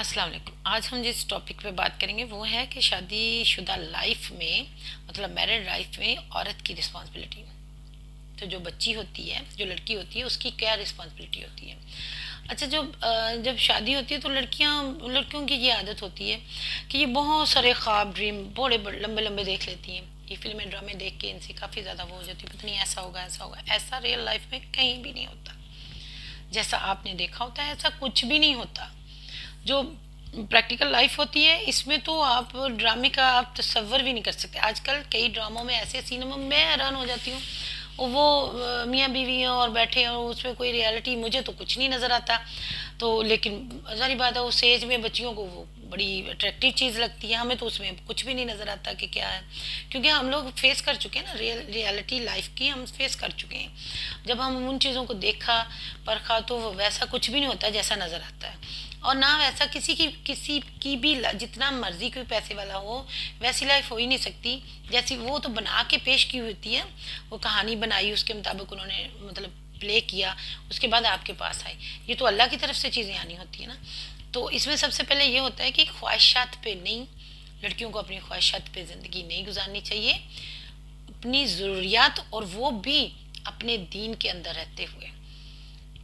अस्सलाम वालेकुम। आज हम जिस टॉपिक पे बात करेंगे वो है कि शादीशुदा लाइफ में, मतलब मैरिड लाइफ में औरत की रिस्पॉन्सिबिलिटी। तो जो बच्ची होती है, जो लड़की होती है, उसकी क्या रिस्पॉन्सिबिलिटी होती है। अच्छा, जब शादी होती है तो लड़कियों की ये आदत होती है कि ये बहुत सारे ख्वाब, ड्रीम बड़े बड़े लंबे लंबे देख लेती हैं। ये फिल्में ड्रामे देख के इनसे काफ़ी ज़्यादा वो हो जाती है, पता नहीं ऐसा होगा ऐसा होगा। ऐसा रियल लाइफ में कहीं भी नहीं होता। जैसा आपने देखा होता है ऐसा कुछ भी नहीं होता। जो प्रैक्टिकल लाइफ होती है इसमें तो आप ड्रामे का आप तस्वर भी नहीं कर सकते। आजकल कई ड्रामों में ऐसे सीनों में मैं हैरान हो जाती हूँ। और वो मियाँ बीवी हैं और बैठे हैं और उसमें कोई रियलिटी मुझे तो कुछ नहीं नज़र आता। तो लेकिन सारी बात है, उस एज में बच्चियों को वो बड़ी अट्रैक्टिव चीज़ लगती है, हमें तो उसमें कुछ भी नहीं नज़र आता कि क्या है। क्योंकि हम लोग फेस कर चुके हैं ना, रियलिटी लाइफ की हम फेस कर चुके हैं। जब हम उन चीज़ों को देखा परखा तो वैसा कुछ भी नहीं होता जैसा नज़र आता है। और ना वैसा किसी की भी जितना मर्जी कोई पैसे वाला हो वैसी लाइफ हो ही नहीं सकती जैसी वो तो बना के पेश की होती है। वो कहानी बनाई, उसके मुताबिक उन्होंने मतलब प्ले किया, उसके बाद आपके पास आई। ये तो अल्लाह की तरफ से चीज़ें आनी होती है ना। तो इसमें सबसे पहले ये होता है कि ख्वाहिशात पे नहीं, लड़कियों को अपनी ख्वाहिशात पे ज़िंदगी नहीं गुजारनी चाहिए। अपनी ज़रूरियात, और वो भी अपने दीन के अंदर रहते हुए,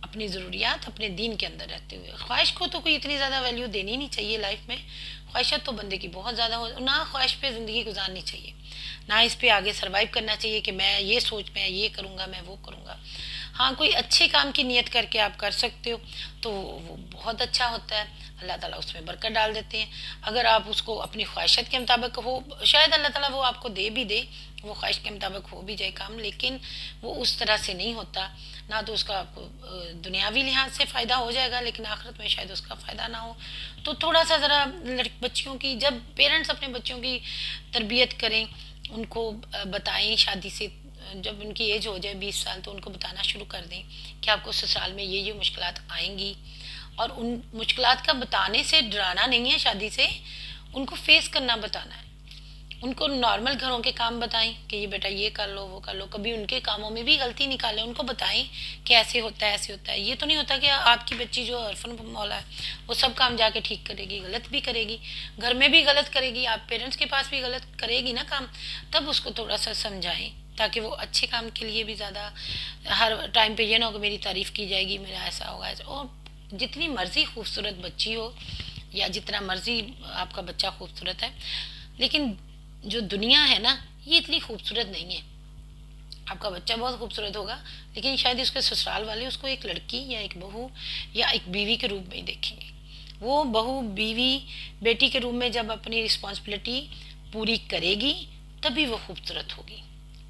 अपनी ज़रूरियात अपने दीन के अंदर रहते हुए। ख्वाहिश को तो कोई इतनी ज़्यादा वैल्यू देनी नहीं चाहिए लाइफ में। ख्वाहिशत तो बंदे की बहुत ज़्यादा हो, ना ख्वाहिश पे ज़िंदगी गुजारनी चाहिए, ना इस पे आगे सरवाइव करना चाहिए कि मैं ये सोच मैं ये करूँगा मैं वो करूँगा। हाँ, कोई अच्छे काम की नीयत करके आप कर सकते हो तो वो बहुत अच्छा होता है, अल्लाह ताला उसमें बरकत डाल देते हैं। अगर आप उसको अपनी ख्वाहिशत के मुताबिक हो, शायद अल्लाह ताला वो आपको दे भी दे, वो ख्वाहिश के मुताबिक हो भी जाए काम, लेकिन वो उस तरह से नहीं होता। ना तो उसका आपको दुनियावी लिहाज से फ़ायदा हो जाएगा, लेकिन आखिरत में शायद उसका फ़ायदा ना हो। तो थोड़ा सा ज़रा बच्चियों की, जब पेरेंट्स अपने बच्चों की तरबियत करें, उनको बताएं शादी से, जब उनकी एज हो जाए 20 साल तो उनको बताना शुरू कर दें कि आपको ससुराल में ये मुश्किलात आएंगी। और उन मुश्किलात का बताने से डराना नहीं है, शादी से उनको फेस करना बताना है। उनको नॉर्मल घरों के काम बताएं कि ये बेटा ये कर लो वो कर लो, कभी उनके कामों में भी गलती निकालें, उनको बताएं कि ऐसे होता है ऐसे होता है। ये तो नहीं होता कि आपकी बच्ची जो अरफन मौला है वो सब काम जाके ठीक करेगी, गलत भी करेगी, घर में भी गलत करेगी, आप पेरेंट्स के पास भी गलत करेगी ना काम। तब उसको थोड़ा सा समझाएं ताकि वो अच्छे काम के लिए भी ज़्यादा, हर टाइम पे ये ना हो कि मेरी तारीफ़ की जाएगी, मेरा ऐसा होगा ऐसा। और जितनी मर्ज़ी खूबसूरत बच्ची हो या जितना मर्ज़ी आपका बच्चा खूबसूरत है, लेकिन जो दुनिया है ना ये इतनी खूबसूरत नहीं है। आपका बच्चा बहुत खूबसूरत होगा, लेकिन शायद उसके ससुराल वाले उसको एक लड़की या एक बहू या एक बीवी के रूप में ही देखेंगे। वो बहू बीवी बेटी के रूप में जब अपनी रिस्पॉन्सिबिलिटी पूरी करेगी तभी वो खूबसूरत होगी।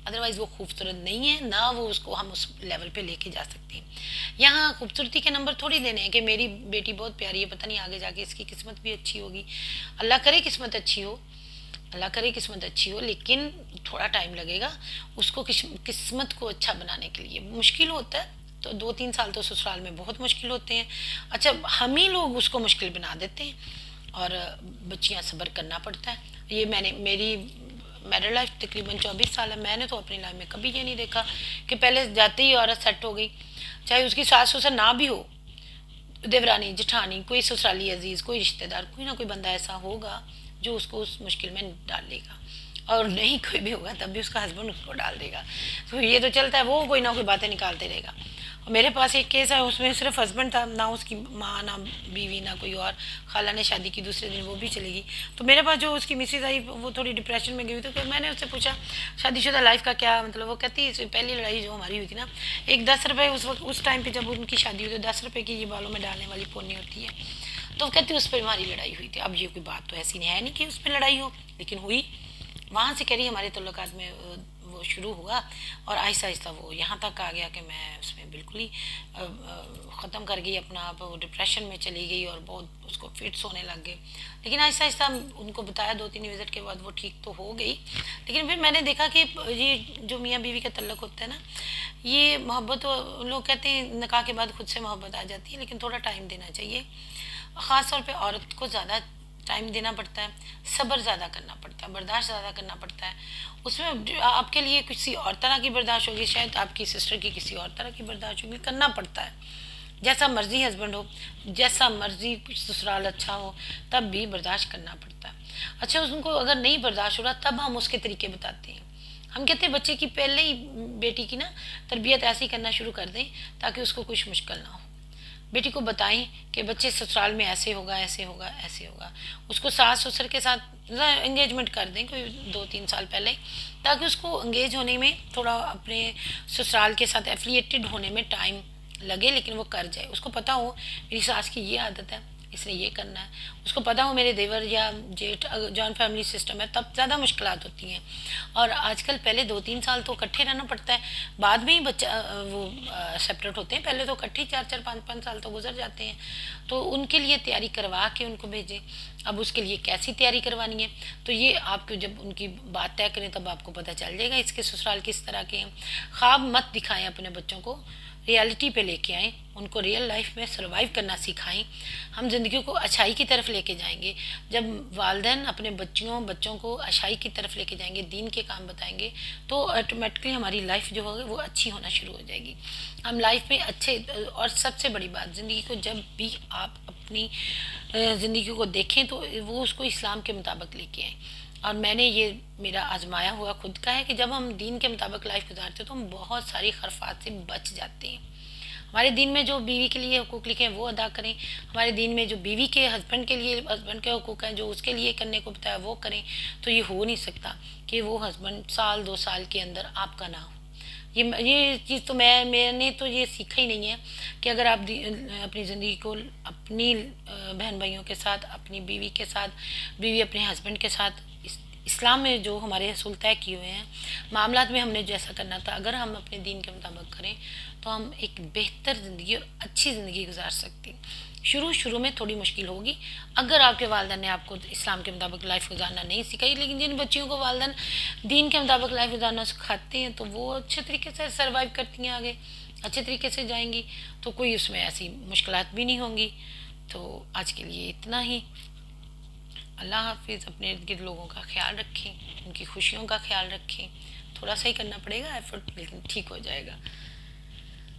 अदरवाइज वो खूबसूरत नहीं है ना, वो उसको हम उस लेवल पे लेके जा सकते हैं। यहाँ खूबसूरती के नंबर थोड़ी देने हैं कि मेरी बेटी बहुत प्यारी है, पता नहीं आगे जाके इसकी किस्मत भी अच्छी होगी। अल्लाह करे किस्मत अच्छी हो, अल्लाह करे किस्मत अच्छी हो, लेकिन थोड़ा टाइम लगेगा उसको किस्मत को अच्छा बनाने के लिए। मुश्किल होता है तो 2-3 साल तो ससुराल में बहुत मुश्किल होते हैं। अच्छा, हम ही लोग उसको मुश्किल बना देते हैं और बच्चियां सब्र करना पड़ता है। ये मेरी मैरिड लाइफ तकरीबन 24 साल है, मैंने तो अपनी लाइफ में कभी ये नहीं देखा कि पहले जाते ही औरत सेट हो गई, चाहे उसकी सास ससुर ना भी हो, देवरानी जेठानी कोई ससुराली अजीज कोई रिश्तेदार कोई ना कोई बंदा ऐसा होगा जो उसको उस मुश्किल में डाल लेगा। और नहीं कोई भी होगा तब भी उसका हस्बैंड उसको डाल देगा। तो ये तो चलता है, वो कोई ना कोई बातें निकालते रहेगा। और मेरे पास एक केस है, उसमें सिर्फ हस्बैंड था, ना उसकी माँ ना बीवी ना कोई और। खाला ने शादी की, दूसरे दिन वो भी चलेगी। तो मेरे पास जो उसकी मिसेज आई वो थोड़ी डिप्रेशन में गई हुई, तो मैंने उससे पूछा शादीशुदा लाइफ का क्या मतलब। वो कहती पहली लड़ाई जो हमारी हुई थी ना, एक 10 रुपये उस वक्त उस टाइम पे जब उनकी शादी हुई तो 10 रुपये की ये बालों में डालने वाली पोनी होती है, तो कहती उस पर हमारी लड़ाई हुई थी। अब ये कोई बात तो ऐसी नहीं है नहीं कि उस पर लड़ाई हो, लेकिन हुई। वहाँ से कह रही हमारे तल्लुकात में वो शुरू हुआ और आहिस्ता आहिस्ता वो यहाँ तक आ गया कि मैं उसमें बिल्कुल ही ख़त्म कर गई अपना आप, वो डिप्रेशन में चली गई और बहुत उसको फिट्स होने लग गए। लेकिन आहिस्ता आहिस्ता उनको बताया, 2-3 विज़िट के बाद वो ठीक तो हो गई। लेकिन फिर मैंने देखा कि ये जो मियाँ बीवी का तल्लक होता है ना, ये मोहब्बत, लोग कहते हैं निकाह के बाद खुद से मोहब्बत आ जाती है, लेकिन थोड़ा टाइम देना चाहिए। ख़ास तौर पे औरत को ज़्यादा टाइम देना पड़ता है, सब्र ज़्यादा करना पड़ता है, बर्दाश्त ज़्यादा करना पड़ता है। उसमें आपके लिए किसी और तरह की बर्दाश्त होगी, शायद आपकी सिस्टर की किसी और तरह की बर्दाश्त होगी, करना पड़ता है। जैसा मर्जी हस्बैंड हो, जैसा मर्जी ससुराल अच्छा हो, तब भी बर्दाश्त करना पड़ता है। अच्छा, उनको अगर नहीं बर्दाश्त हो रहा तब हम उसके तरीके बताते हैं। हम कहते हैं बच्चे की पहले ही, बेटी की ना तरबियत ऐसी करना शुरू कर दें ताकि उसको कुछ मुश्किल ना हो। बेटी को बताएं कि बच्चे ससुराल में ऐसे होगा, ऐसे होगा, ऐसे होगा। उसको सास ससुर के साथ एंगेजमेंट कर दें कोई 2-3 साल पहले, ताकि उसको एंगेज होने में, थोड़ा अपने ससुराल के साथ एफिलिएटेड होने में टाइम लगे, लेकिन वो कर जाए। उसको पता हो मेरी सास की ये आदत है, इसने ये करना है। उसको पता हो मेरे देवर या जेठ, जॉइंट फैमिली सिस्टम है, तब ज़्यादा मुश्किलात होती हैं। और आजकल पहले 2-3 साल तो इकट्ठे रहना पड़ता है, बाद में ही बच्चा वो सेपरेट होते हैं। पहले तो इकट्ठे 4-4 5-5 साल तो गुजर जाते हैं। तो उनके लिए तैयारी करवा के उनको भेजें। अब उसके लिए कैसी तैयारी करवानी है, तो ये आपको जब उनकी बात तय करें तब आपको पता चल जाएगा इसके ससुराल किस तरह के हैं। ख्वाब मत दिखाएं अपने बच्चों को, रियलिटी पे लेके आएँ, उनको रियल लाइफ में सर्वाइव करना सिखाएं। हम ज़िंदगी को अच्छाई की तरफ लेके जाएंगे। जब वालिदैन अपने बच्चों को अच्छाई की तरफ लेके जाएंगे, दीन के काम बताएंगे, तो ऑटोमेटिकली हमारी लाइफ जो होगी वो अच्छी होना शुरू हो जाएगी। हम लाइफ में अच्छे, और सबसे बड़ी बात, ज़िंदगी को जब भी आप अपनी ज़िंदगी को देखें तो वो उसको इस्लाम के मुताबिक लेके आएँ। और मैंने ये मेरा आजमाया हुआ खुद का है कि जब हम दीन के मुताबिक लाइफ गुजारते हैं तो हम बहुत सारी खरफात से बच जाते हैं। हमारे दीन में जो बीवी के लिए हुकूक लिखे हैं वो अदा करें, हमारे दीन में जो बीवी के हस्बैंड के लिए, हस्बैंड के हुकूक हैं जो उसके लिए करने को बताया वो करें। तो ये हो नहीं सकता कि वो हस्बैंड 1-2 साल के अंदर आपका ना हो। ये चीज़ तो मैंने तो ये सीखा ही नहीं है कि अगर आप अपनी ज़िंदगी को अपनी बहन भाइयों के साथ, अपनी बीवी के साथ, बीवी अपने हस्बैंड के साथ, इस्लाम में जो हमारे असूल तय किए हुए हैं, मामलात में हमने जैसा करना था, अगर हम अपने दीन के मुताबिक करें तो हम एक बेहतर ज़िंदगी और अच्छी ज़िंदगी गुजार सकते हैं। शुरू में थोड़ी मुश्किल होगी अगर आपके वालिदैन ने आपको इस्लाम के मुताबिक लाइफ गुजारना नहीं सिखाई, लेकिन जिन बच्चियों को वालिदैन दीन के मुताबिक लाइफ गुजारना सिखाते हैं तो वो अच्छे तरीके से सर्वाइव करती हैं, आगे अच्छे तरीके से जाएंगी, तो कोई उसमें ऐसी मुश्किलात भी नहीं होंगी। तो आज के लिए इतना ही। अल्लाह हाफिज़। अपने इर्द गिर्द लोगों का ख्याल रखें, उनकी खुशियों का ख्याल रखें। थोड़ा सा ही करना पड़ेगा एफर्ट, लेकिन ठीक हो जाएगा।